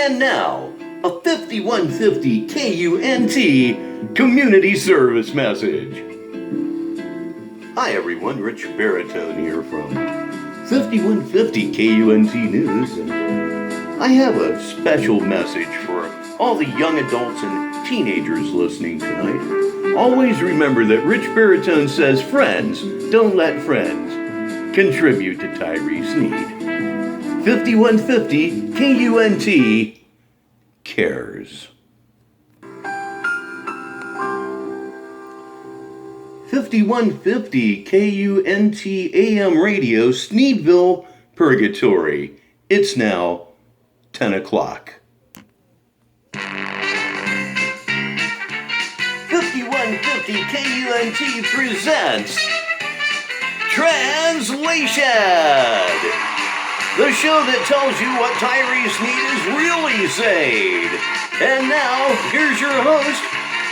And now, a 5150 KUNT community service message. Hi everyone, Rich Baritone here from 5150 KUNT News, and I have a special message for all the young adults and teenagers listening tonight. Always remember that Rich Baritone says friends don't let friends contribute to Tyree Sneed. 5150 KUNT cares. 5150 KUNT AM Radio, Sneedville, Purgatory. It's now 10 o'clock. 5150 KUNT presents Translation, the show that tells you what Tyree Sneed is really saying. And now, here's your host,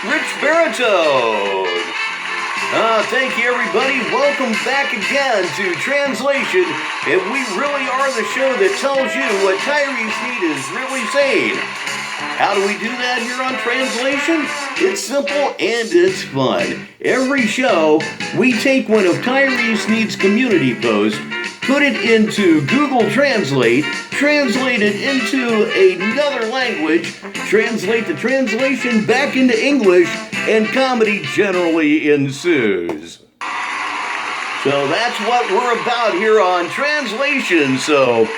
Rich Baritone. Thank you, everybody. Welcome back again to Translation. And we really are the show that tells you what Tyree Sneed is really saying. How do we do that here on Translation? It's simple and it's fun. Every show, we take one of Tyree Sneed's community posts, put it into Google Translate, translate it into another language, translate the translation back into English, and comedy generally ensues. So that's what we're about here on Translation. So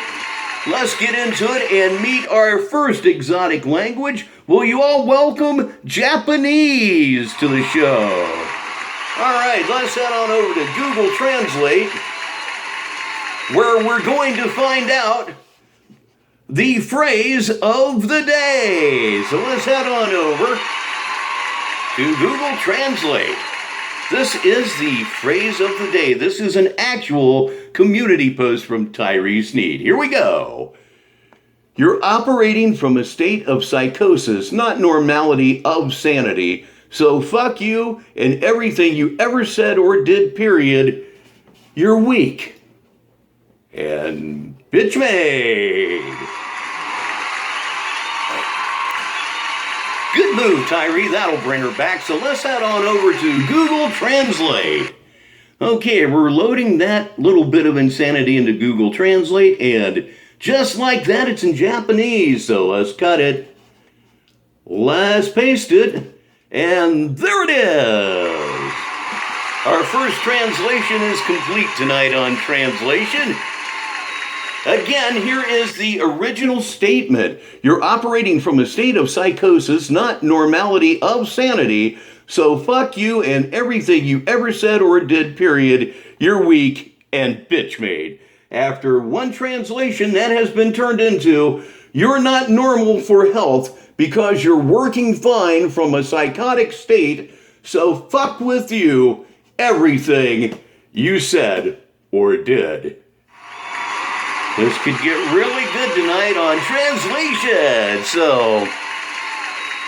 let's get into it and meet our first exotic language. Will you all welcome Japanese to the show? All right, let's head on over to Google Translate, where we're going to find out the phrase of the day. So let's head on over to Google Translate. This is the phrase of the day. This is an actual community post from Tyree Sneed. Here we go. You're operating from a state of psychosis, not normality of sanity. So fuck you and everything you ever said or did, period. You're weak and bitch made. Good move, Tyree. That'll bring her back. So let's head on over to Google Translate. Okay, we're loading that little bit of insanity into Google Translate, and just like that, it's in Japanese. So let's cut it. Let's paste it. And there it is. Our first translation is complete tonight on Translation. Again, here is the original statement. You're operating from a state of psychosis, not normality of sanity. So fuck you and everything you ever said or did, period. You're weak and bitch made. After one translation, that has been turned into, you're not normal for health because you're working fine from a psychotic state. So fuck with you, everything you said or did. This could get really good tonight on Translation. So,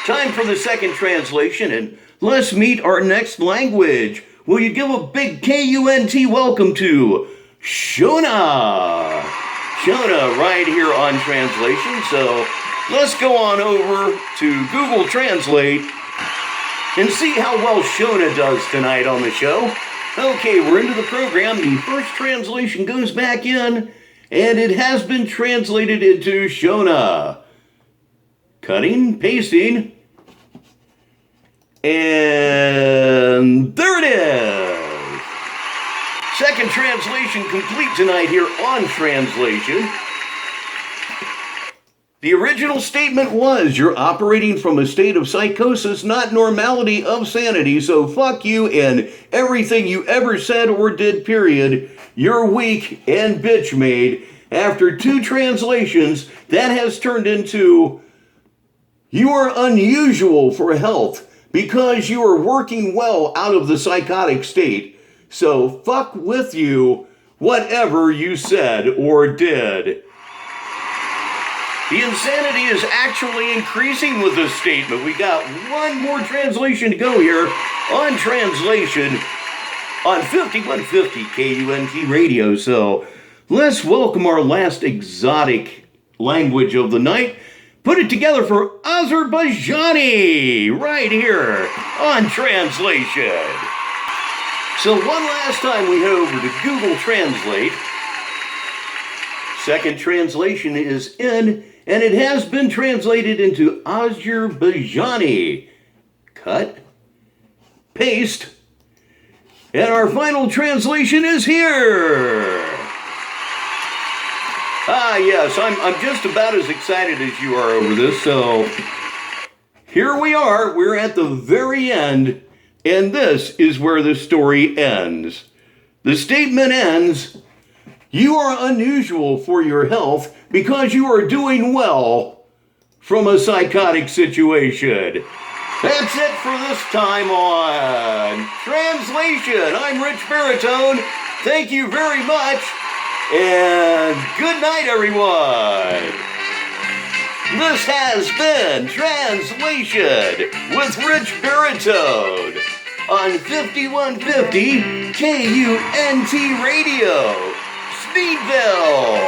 time for the second translation, and let's meet our next language. Will you give a big KUNT welcome to Shona? Shona right here on Translation. So, let's go on over to Google Translate and see how well Shona does tonight on the show. Okay, we're into the program. The first translation goes back in, and it has been translated into Shona. Cutting, pasting, and there it is. Second translation complete tonight here on Translation. The original statement was, you're operating from a state of psychosis, not normality of sanity, so fuck you and everything you ever said or did, period. You're weak and bitch made. After two translations, that has turned into, you are unusual for health because you are working well out of the psychotic state. So fuck with you, whatever you said or did. The insanity is actually increasing with this statement. We got one more translation to go here on Translation on 5150 KUNT Radio. So let's welcome our last exotic language of the night. put it together for Azerbaijani right here on Translation. So one last time we head over to Google Translate. Second translation is in, and it has been translated into Azerbaijani. Cut, paste, and our final translation is here. Yes, I'm just about as excited as you are over this, so here we are. We're at the very end, and this is where the story ends. The statement ends, "You are unusual for your health because you are doing well from a psychotic situation." That's it for this time on Translation. I'm Rich Baritone. Thank you very much. And good night, everyone. This has been Translation with Rich Baritone on 5150 KUNT Radio, Sneedville.